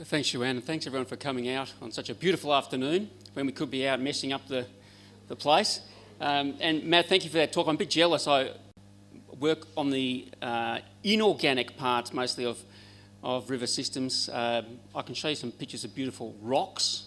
Thanks, Joanne, and thanks everyone for coming out on such a beautiful afternoon when we could be out messing up the place. And Matt, thank you for that talk. I'm a bit jealous. I work on the inorganic parts mostly of river systems. I can show you some pictures of beautiful rocks,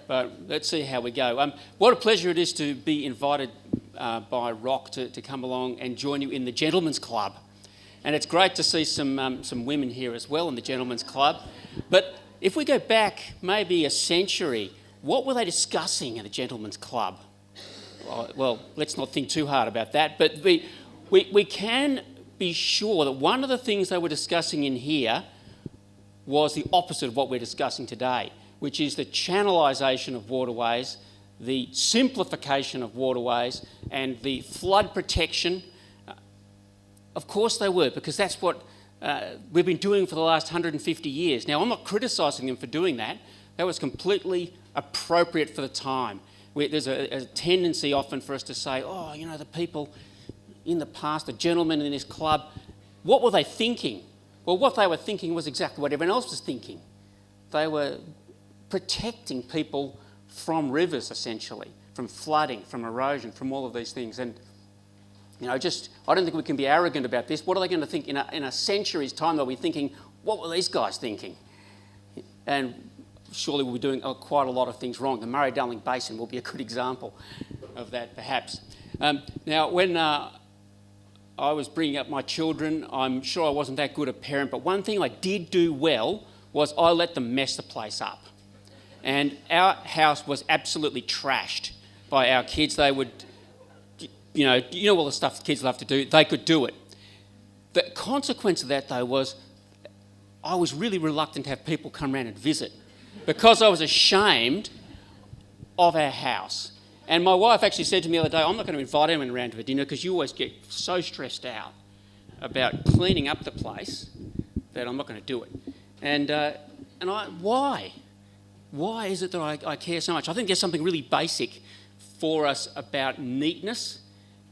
but let's see how we go. What a pleasure it is to be invited by Rock to come along and join you in the Gentlemen's Club. And it's great to see some women here as well in the Gentlemen's Club. But if we go back maybe a century, what were they discussing at a Gentlemen's Club? Well, let's not think too hard about that, but we can be sure that one of the things they were discussing in here was the opposite of what we're discussing today, which is the channelization of waterways, the simplification of waterways, and the flood protection. Of course they were, because that's what we've been doing for the last 150 years. Now, I'm not criticising them for doing that. That was completely appropriate for the time. There's a tendency often for us to say, oh, you know, the people in the past, the gentlemen in this club, what were they thinking? Well, what they were thinking was exactly what everyone else was thinking. They were protecting people from rivers, essentially, from flooding, from erosion, from all of these things. And you know, I don't think we can be arrogant about this. What are they going to think in a century's time? They'll be thinking, what were these guys thinking? And surely we'll be doing quite a lot of things wrong. The Murray-Darling Basin will be a good example of that, perhaps. Now, when I was bringing up my children, I'm sure I wasn't that good a parent, but one thing I did do well was I let them mess the place up. And our house was absolutely trashed by our kids. They would... You know all the stuff kids love to do, they could do it. The consequence of that, though, was I was really reluctant to have people come around and visit because I was ashamed of our house. And my wife actually said to me the other day, I'm not going to invite anyone around to a dinner because you always get so stressed out about cleaning up the place that I'm not going to do it. And why? Why is it that I care so much? I think there's something really basic for us about neatness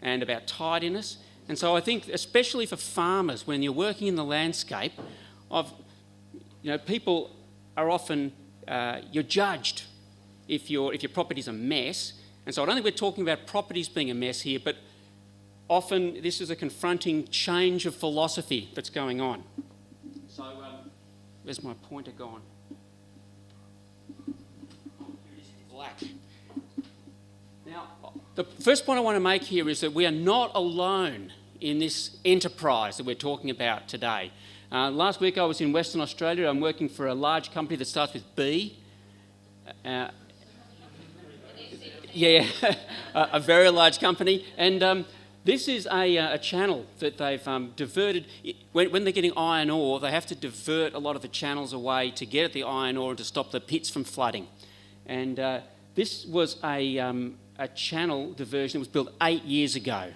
and about tidiness. And so I think, especially for farmers, when you're working in the landscape, people are often, you're judged if your property's a mess. And so I don't think we're talking about properties being a mess here, but often this is a confronting change of philosophy that's going on. So where's my pointer gone? Here it is, black. Now, the first point I want to make here is that we are not alone in this enterprise that we're talking about today. Last week I was in Western Australia. I'm working for a large company that starts with B. A very large company. And this is a channel that they've diverted. When they're getting iron ore, they have to divert a lot of the channels away to get at the iron ore and to stop the pits from flooding. And this was a channel diversion that was built 8 years ago,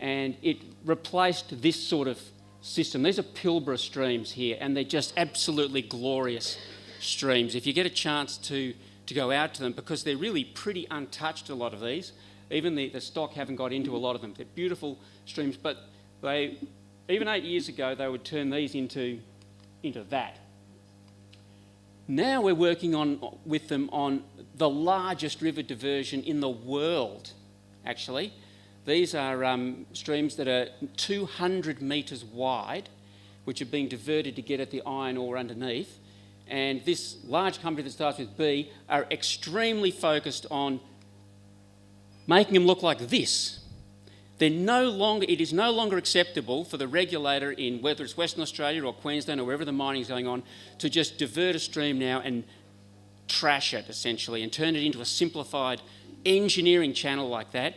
and it replaced this sort of system. These are Pilbara streams here, and they're just absolutely glorious streams. If you get a chance to go out to them, because they're really pretty untouched, a lot of these. Even the stock haven't got into a lot of them. They're beautiful streams, but even 8 years ago, they would turn these into that. Now we're working with them on the largest river diversion in the world, actually. These are streams that are 200 metres wide, which are being diverted to get at the iron ore underneath. And this large company that starts with B are extremely focused on making them look like this. It is no longer acceptable for the regulator in whether it's Western Australia or Queensland or wherever the mining is going on to just divert a stream now and trash it, essentially, and turn it into a simplified engineering channel like that.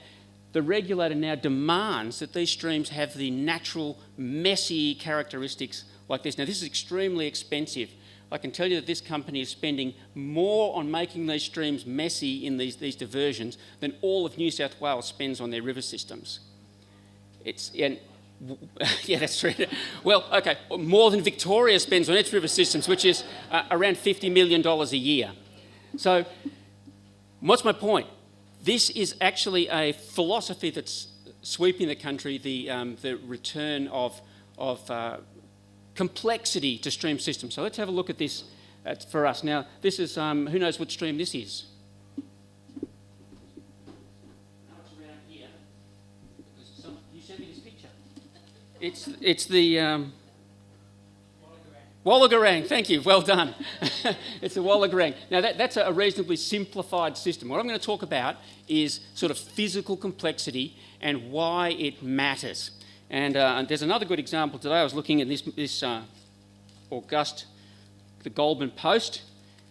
The regulator now demands that these streams have the natural, messy characteristics like this. Now, this is extremely expensive. I can tell you that this company is spending more on making these streams messy in these diversions than all of New South Wales spends on their river systems. Yeah, that's true. Well, okay, more than Victoria spends on its river systems, which is around $50 million a year. So, what's my point? This is actually a philosophy that's sweeping the country, the return of complexity to stream systems. So let's have a look at this That's for us. Now, this is, who knows what stream this is? It's around here. You sent me this picture. It's the... Wollongorang, thank you, well done. It's the Wollongorang. Now that's a reasonably simplified system. What I'm going to talk about is sort of physical complexity and why it matters. And there's another good example today. I was looking at this August, the Goldman Post.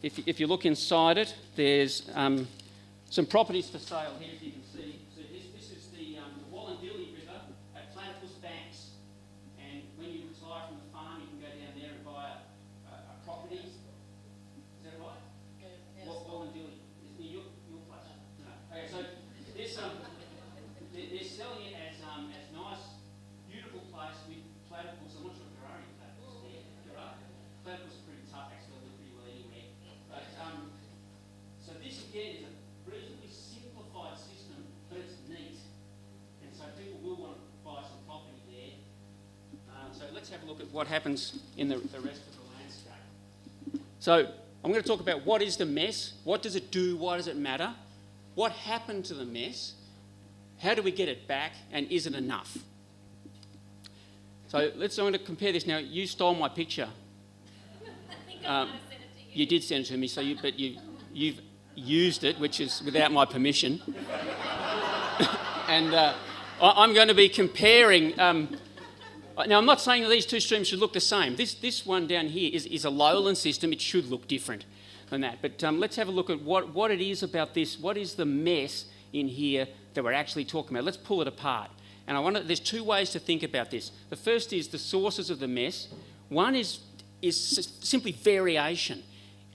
If you look inside it, there's some properties for sale here, as you can see. So this is the Wollondilly River at Platypus Banks. And when you retire from the farm, you can go down there and buy a property. Is that right? Yeah. Wollondilly. Is it your place? No. Okay, so this, they're selling it as nice, beautiful place with platypus. I'm not sure if there are any platypus there. There are. Platypus are pretty tough, actually. They're pretty well anywhere. But, so this again is a reasonably simplified system, but it's neat. And so people will want to buy some property there. So let's have a look at what happens in the rest of the landscape. So I'm going to talk about what is the mess, what does it do, why does it matter, what happened to the mess, how do we get it back, and is it enough? So I'm going to compare this now. You stole my picture. I think I might have sent it to you. You did send it to me, but you've used it, which is without my permission. And I'm going to be comparing... now, I'm not saying that these two streams should look the same. This one down here is a lowland system. It should look different than that. But let's have a look at what it is about this. What is the mess in here that we're actually talking about? Let's pull it apart. And there's two ways to think about this. The first is the sources of the mess. One is simply variation.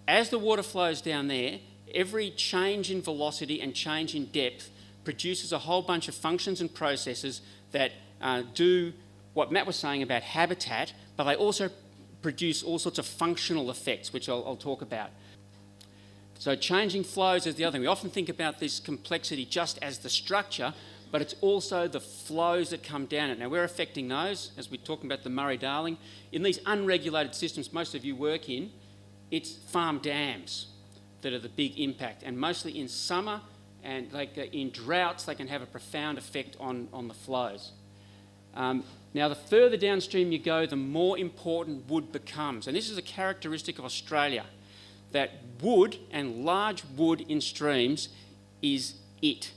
As the water flows down there, every change in velocity and change in depth produces a whole bunch of functions and processes that do what Matt was saying about habitat, but they also produce all sorts of functional effects, which I'll talk about. So changing flows is the other thing. We often think about this complexity just as the structure, but it's also the flows that come down it. Now, we're affecting those, as we're talking about the Murray-Darling. In these unregulated systems most of you work in, it's farm dams that are the big impact, and mostly in summer and in droughts they can have a profound effect on the flows. Now, the further downstream you go, the more important wood becomes. And this is a characteristic of Australia, that wood and large wood in streams is it.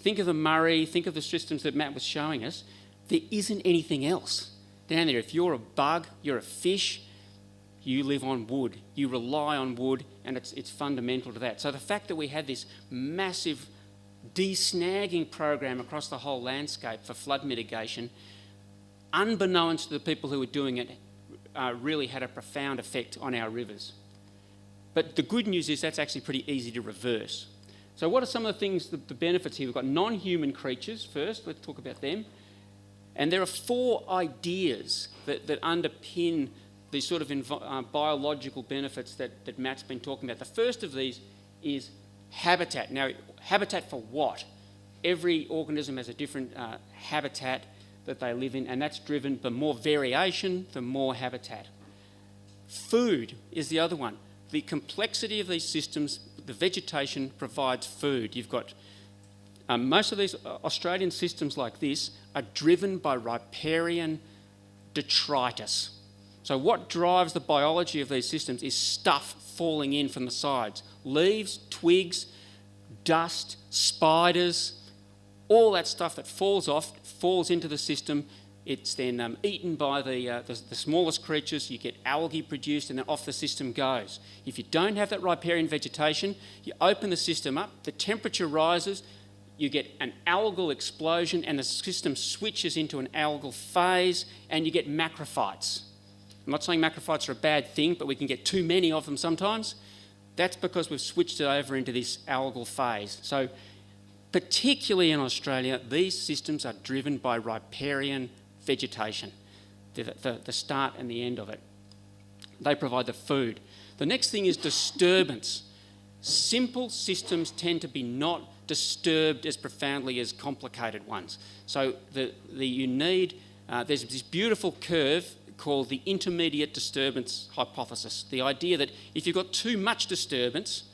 Think of the Murray, think of the systems that Matt was showing us. There isn't anything else down there. If you're a bug, you're a fish, you live on wood. You rely on wood, and it's fundamental to that. So the fact that we had this massive de-snagging program across the whole landscape for flood mitigation, unbeknownst to the people who were doing it, really had a profound effect on our rivers. But the good news is that's actually pretty easy to reverse. So what are some of the things, the benefits here? We've got non-human creatures first. Let's talk about them. And there are 4 ideas that underpin these sort of biological benefits that Matt's been talking about. The first of these is habitat. Now, habitat for what? Every organism has a different habitat that they live in, and that's driven by more variation, the more habitat. Food is the other one. The complexity of these systems, the vegetation provides food. You've got most of these Australian systems like this are driven by riparian detritus. So what drives the biology of these systems is stuff falling in from the sides. Leaves, twigs, dust, spiders, all that stuff that falls off, falls into the system. It's then eaten by the smallest creatures. You get algae produced, and then off the system goes. If you don't have that riparian vegetation, you open the system up, the temperature rises, you get an algal explosion, and the system switches into an algal phase, and you get macrophytes. I'm not saying macrophytes are a bad thing, but we can get too many of them sometimes. That's because we've switched it over into this algal phase. So particularly in Australia, these systems are driven by riparian vegetation, the start and the end of it. They provide the food. The next thing is disturbance. Simple systems tend to be not disturbed as profoundly as complicated ones. So you need, there's this beautiful curve called the intermediate disturbance hypothesis. The idea that if you've got too much disturbance,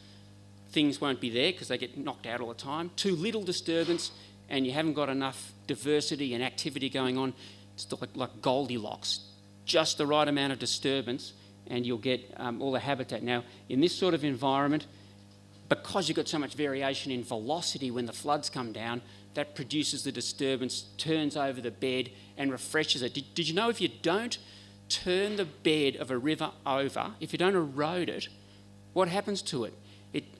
things won't be there because they get knocked out all the time. Too little disturbance and you haven't got enough diversity and activity going on. It's like Goldilocks. Just the right amount of disturbance and you'll get all the habitat. Now, in this sort of environment, because you've got so much variation in velocity when the floods come down, that produces the disturbance, turns over the bed and refreshes it. Did you know if you don't turn the bed of a river over, if you don't erode it, what happens to it?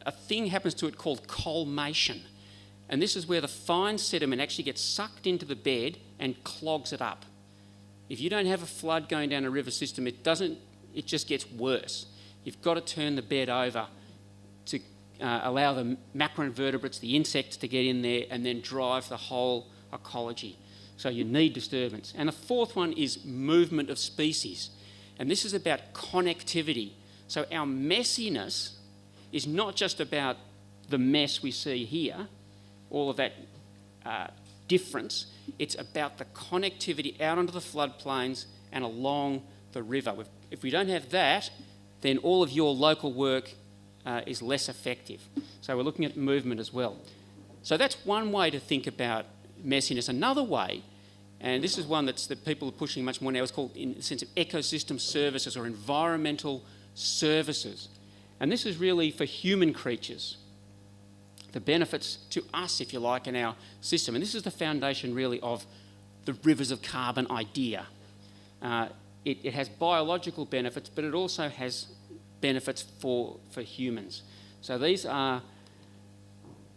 A thing happens to it called colmation. And this is where the fine sediment actually gets sucked into the bed and clogs it up. If you don't have a flood going down a river system, it just gets worse. You've got to turn the bed over to allow the macroinvertebrates, the insects, to get in there and then drive the whole ecology. So you need disturbance. And the fourth one is movement of species. And this is about connectivity. So our messiness is not just about the mess we see here, all of that difference. It's about the connectivity out onto the floodplains and along the river. If we don't have that, then all of your local work is less effective. So we're looking at movement as well. So that's one way to think about messiness. Another way, and this is one that people are pushing much more now, is called, in the sense of ecosystem services or environmental services. And this is really for human creatures, the benefits to us, if you like, in our system. And this is the foundation really of the rivers of carbon idea. It has biological benefits, but it also has benefits for humans. So these are,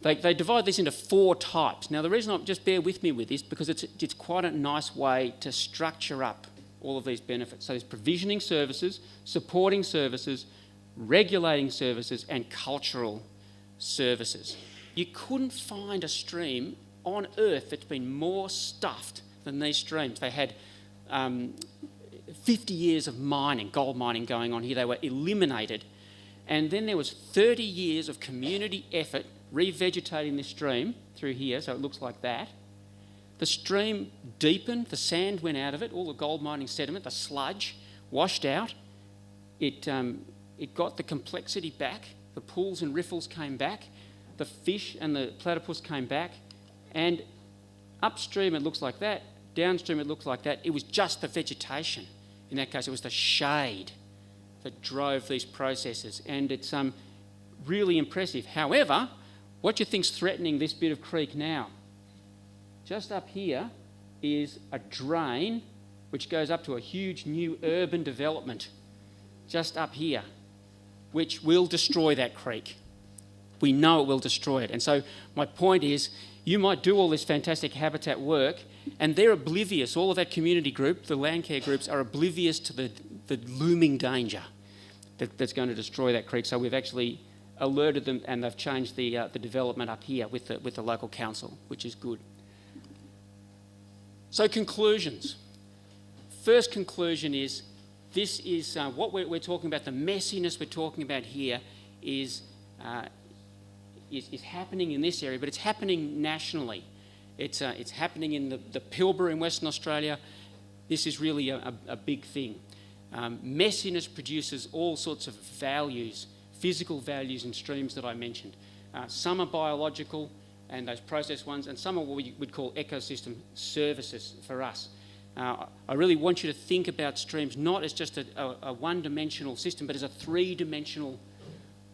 they divide this into 4 types. Now the reason just bear with me with this, because it's quite a nice way to structure up all of these benefits. So there's provisioning services, supporting services, regulating services, and cultural services. You couldn't find a stream on Earth that's been more stuffed than these streams. They had 50 years of mining, gold mining going on here. They were eliminated. And then there was 30 years of community effort revegetating this stream through here, so it looks like that. The stream deepened, the sand went out of it, all the gold mining sediment, the sludge washed out. It got the complexity back. The pools and riffles came back. The fish and the platypus came back. And upstream it looks like that. Downstream it looks like that. It was just the vegetation. In that case, it was the shade that drove these processes. And it's really impressive. However, what do you think's threatening this bit of creek now? Just up here is a drain which goes up to a huge new urban development just up here, which will destroy that creek. We know it will destroy it. And so my point is, you might do all this fantastic habitat work and they're oblivious, all of that community group, the land care groups, are oblivious to the looming danger that's going to destroy that creek. So we've actually alerted them and they've changed the development up here with the local council, which is good. So conclusions. First conclusion is, this is what we're talking about, the messiness we're talking about here is happening in this area, but it's happening nationally. It's happening in the Pilbara in Western Australia. This is really a big thing. Messiness produces all sorts of values, physical values in streams that I mentioned. Some are biological and those processed ones, and some are what we would call ecosystem services for us. I really want you to think about streams not as just a one-dimensional system, but as a three-dimensional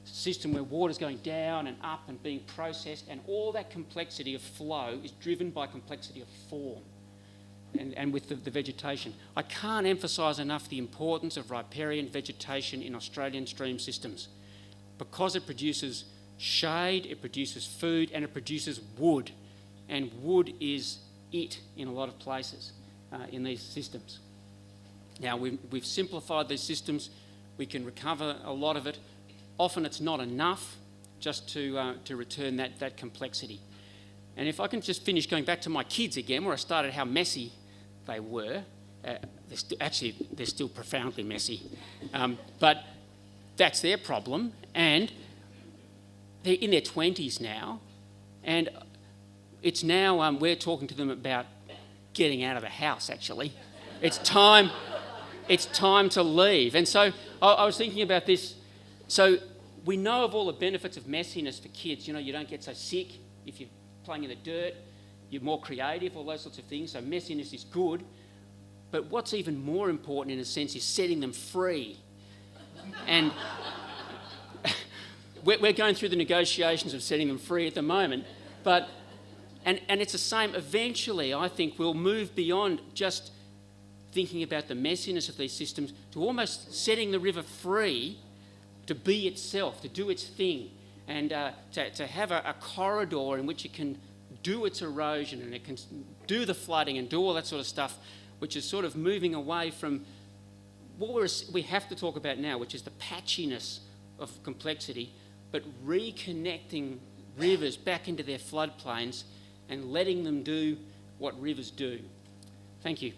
system where water's going down and up and being processed, and all that complexity of flow is driven by complexity of form and with the vegetation. I can't emphasise enough the importance of riparian vegetation in Australian stream systems, because it produces shade, it produces food, and it produces wood. And wood is it in a lot of places in these systems. Now, we've simplified these systems. We can recover a lot of it. Often it's not enough just to return that complexity. And if I can just finish going back to my kids again, where I started how messy they were. They're still profoundly messy. But that's their problem. And they're in their 20s now. And it's now we're talking to them about getting out of the house, actually. It's time it's time to leave. And so I was thinking about this. So we know of all the benefits of messiness for kids. You know, you don't get so sick if you're playing in the dirt. You're more creative, all those sorts of things. So messiness is good. But what's even more important, in a sense, is setting them free. And we're going through the negotiations of setting them free at the moment. But and it's the same. Eventually, I think we'll move beyond just thinking about the messiness of these systems to almost setting the river free to be itself, to do its thing, and to have a corridor in which it can do its erosion and it can do the flooding and do all that sort of stuff, which is sort of moving away from what we have to talk about now, which is the patchiness of complexity, but reconnecting rivers back into their floodplains and letting them do what rivers do. Thank you.